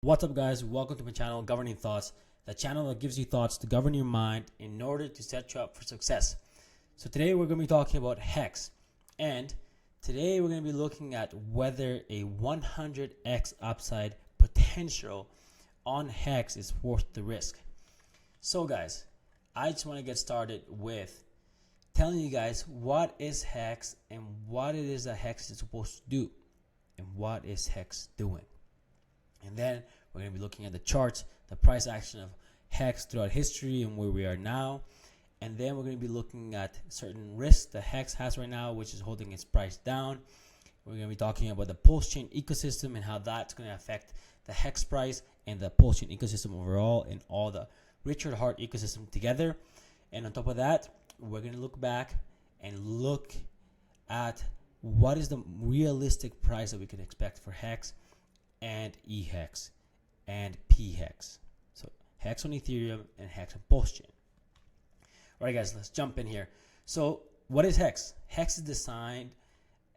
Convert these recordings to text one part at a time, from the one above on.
What's up, guys? Welcome to my channel, Governing Thoughts, the channel that gives you thoughts to govern your mind in order to set you up for success. So today we're going to be talking about HEX, and today we're going to be looking at whether a 100x upside potential on HEX is worth the risk. So guys, I just want to get started with telling you guys what is HEX and what it is that HEX is supposed to do and what is HEX doing. And then we're going to be looking at the charts, the price action of HEX throughout history and where we are now. And then we're going to be looking at certain risks that HEX has right now, which is holding its price down. We're going to be talking about the post-chain ecosystem and how that's going to affect the HEX price and the post-chain ecosystem overall and all the Richard Heart ecosystem together. And on top of that, we're going to look back and look at what is the realistic price that we can expect for HEX and EHEX and PHEX. So HEX on Ethereum and HEX on Postchain. All right, guys, let's jump in here. So what is HEX? HEX is designed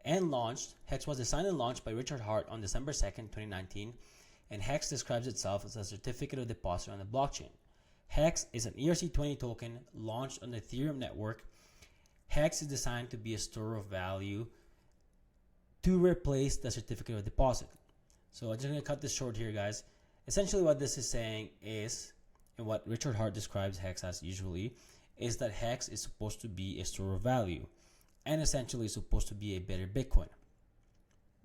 and launched. HEX was designed and launched by Richard Heart on December 2nd, 2019. And HEX describes itself as a certificate of deposit on the blockchain. HEX is an ERC20 token launched on the Ethereum network. HEX is designed to be a store of value to replace the certificate of deposit. So I'm just going to cut this short here, guys. Essentially what this is saying is, and what Richard Heart describes HEX as usually, is that HEX is supposed to be a store of value and essentially supposed to be a better Bitcoin.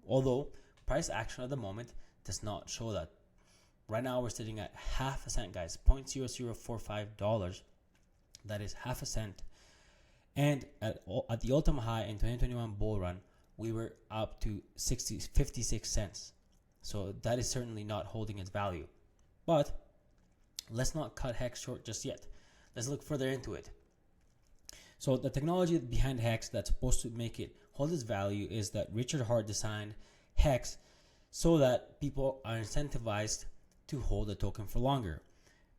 Although price action at the moment does not show that. Right now we're sitting at half a cent, guys, $0.0045. That is half a cent. And at the ultimate high in 2021 bull run, we were up to 56 cents. So that is certainly not holding its value. But let's not cut HEX short just yet. Let's look further into it. So the technology behind HEX that's supposed to make it hold its value is that Richard Heart designed HEX so that people are incentivized to hold the token for longer.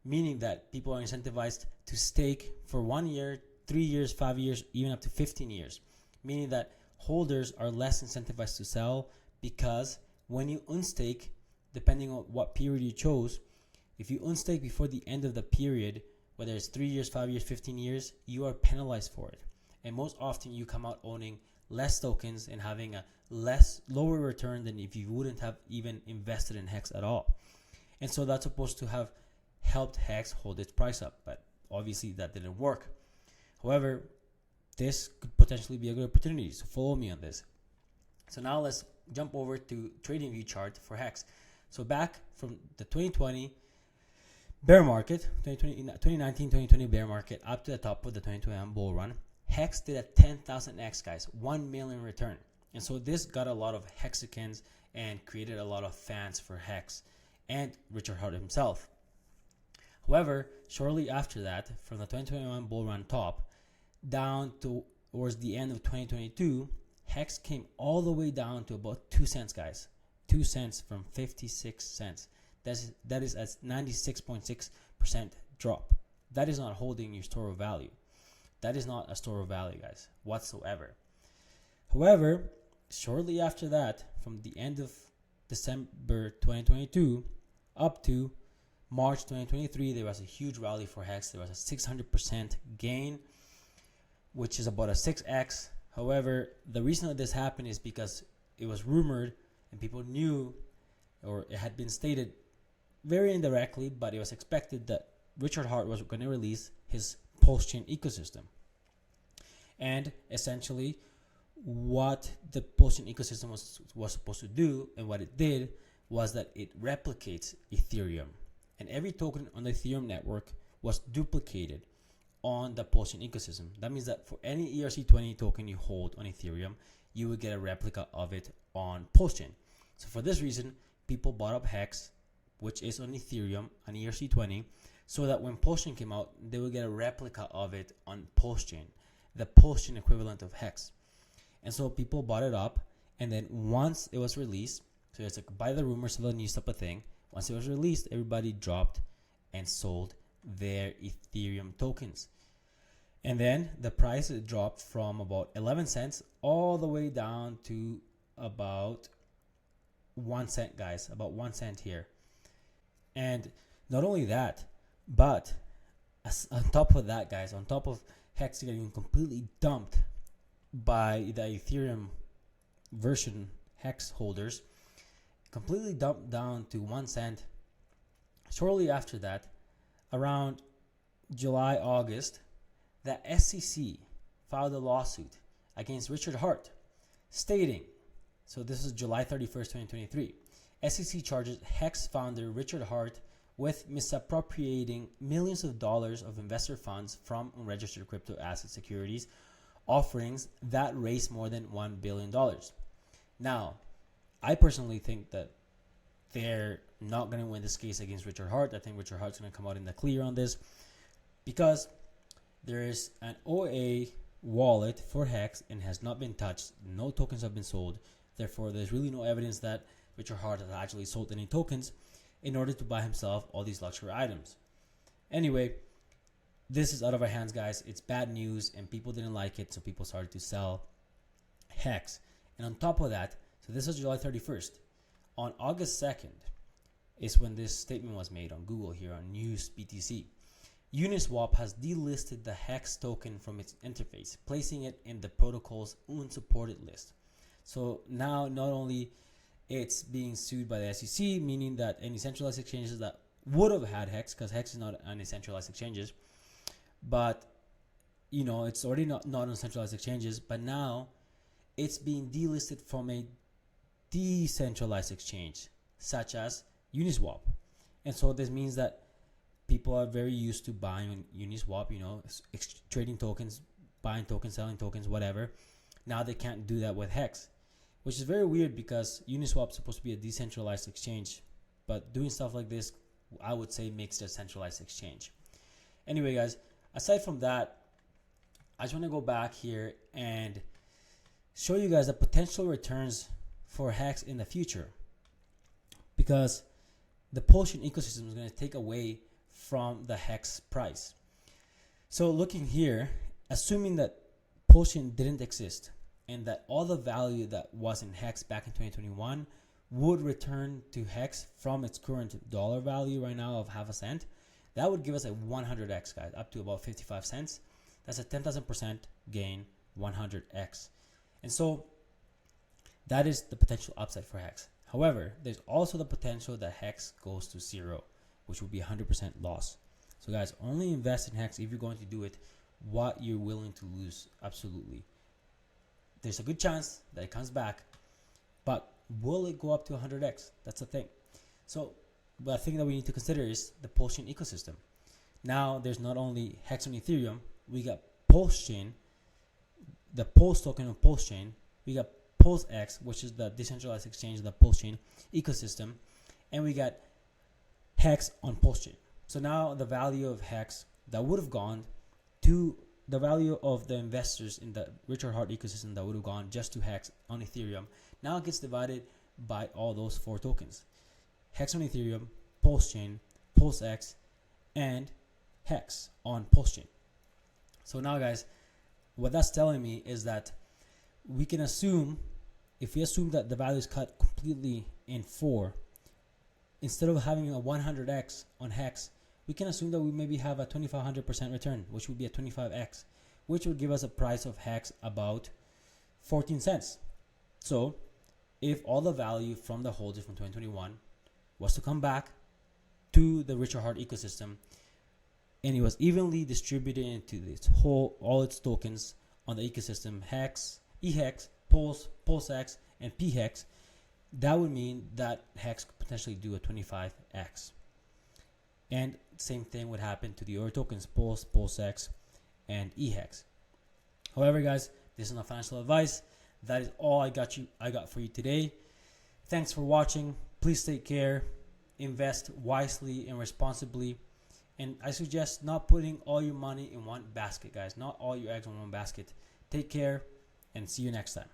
Meaning that people are incentivized to stake for 1 year, 3 years, 5 years, even up to 15 years. Meaning that holders are less incentivized to sell because when you unstake, depending on what period you chose, if you unstake before the end of the period, whether it's 3 years, 5 years, 15 years, you are penalized for it. And most often you come out owning less tokens and having a lower return than if you wouldn't have even invested in HEX at all. And so that's supposed to have helped HEX hold its price up, but obviously that didn't work. However, this could potentially be a good opportunity, so follow me on this. So now let's jump over to TradingView chart for HEX. So back from the 2020 bear market, 2019-2020 bear market up to the top of the 2021 bull run, HEX did a 10,000x, guys, 1 million return. And so this got a lot of Hexicans and created a lot of fans for HEX and Richard Heart himself. However, shortly after that, from the 2021 bull run top down towards the end of 2022, HEX came all the way down to about 2 cents, guys. 2 cents from 56 cents. That is a 96.6% drop. That is not holding your store of value. That is not a store of value, guys, whatsoever. However, shortly after that, from the end of December 2022 up to March 2023, there was a huge rally for HEX. There was a 600% gain, which is about a 6x. However, the reason that this happened is because it was rumored and people knew, or it had been stated very indirectly, but it was expected that Richard Heart was going to release his post-chain ecosystem. And essentially, what the post-chain ecosystem was supposed to do, and what it did, was that it replicates Ethereum. And every token on the Ethereum network was duplicated on the post-chain ecosystem. That means that for any ERC20 token you hold on Ethereum, you would get a replica of it on Postchain. So for this reason, people bought up HEX, which is on Ethereum, on ERC20, so that when Postchain came out, they would get a replica of it on Postchain, the Postchain equivalent of HEX. And so people bought it up, and then once it was released, so it's like buy the rumor, sell the news type of thing. Once it was released, everybody dropped and sold their Ethereum tokens. And then the price dropped from about 11 cents all the way down to about 1 cent, guys, about 1 cent here. And not only that, but on top of that, guys, on top of HEX getting completely dumped by the Ethereum version HEX holders, completely dumped down to 1 cent. Shortly after that, around July, August, the SEC filed a lawsuit against Richard Hart, stating, so this is July 31st, 2023, SEC charges HEX founder Richard Hart with misappropriating millions of dollars of investor funds from unregistered crypto asset securities offerings that raised more than $1 billion. Now, I personally think that they're not going to win this case against Richard Hart. I think Richard Hart's going to come out in the clear on this because there is an OA wallet for HEX and has not been touched. No tokens have been sold. Therefore, there's really no evidence that Richard Hart has actually sold any tokens in order to buy himself all these luxury items. Anyway, this is out of our hands, guys. It's bad news and people didn't like it, so people started to sell HEX. And on top of that, so this was July 31st. On August 2nd is when this statement was made on Google here on News BTC. Uniswap has delisted the HEX token from its interface, placing it in the protocol's unsupported list. So now not only it's being sued by the SEC, meaning that any centralized exchanges that would have had HEX, because HEX is not on centralized exchanges, but it's already not on centralized exchanges, but now it's being delisted from a decentralized exchange such as Uniswap. And so this means that people are very used to buying on Uniswap, trading tokens, buying tokens, selling tokens, whatever. Now they can't do that with HEX, which is very weird because Uniswap is supposed to be a decentralized exchange, but doing stuff like this, I would say, makes it a centralized exchange. Anyway, guys, aside from that, I just want to go back here and show you guys the potential returns for HEX in the future, because the Potion ecosystem is going to take away from the HEX price. So looking here, assuming that Potion didn't exist and that all the value that was in HEX back in 2021 would return to HEX from its current dollar value right now of half a cent, that would give us a 100x, guys, up to about 55 cents. That's a 10,000% gain, 100x. And so that is the potential upside for HEX. However, there's also the potential that HEX goes to zero, which would be 100% loss. So guys, only invest in HEX if you're going to do it what you're willing to lose. Absolutely. There's a good chance that it comes back, but will it go up to 100x? That's the thing. So the thing that we need to consider is the Potion ecosystem. Now there's not only HEX on Ethereum, we got Pulse Chain, the Pulse token of Pulse Chain, we got Pulse X, which is the decentralized exchange of the Pulse Chain ecosystem, and we got HEX on Pulse Chain. So now the value of HEX that would have gone to the value of the investors in the Richard Hart ecosystem that would have gone just to HEX on Ethereum now gets divided by all those 4 tokens: HEX on Ethereum, Pulse Chain, Pulse X, and HEX on Pulse Chain. So now, guys, what that's telling me is that we can assume, if we assume that the value is cut completely in 4, instead of having a 100x on HEX, we can assume that we maybe have a 2500% return, which would be a 25x, which would give us a price of HEX about 14 cents. So if all the value from the holders from 2021 was to come back to the Richard Hart ecosystem, and it was evenly distributed into this all its tokens on the ecosystem, HEX, EHEX, Pulse, PulseX, and PHEX, that would mean that HEX could potentially do a 25x. And same thing would happen to the other tokens, Pulse, PulseX, and EHEX. However, guys, this is not financial advice. That is all I got for you today. Thanks for watching. Please take care, invest wisely and responsibly. And I suggest not putting all your money in one basket, guys. Not all your eggs in one basket. Take care and see you next time.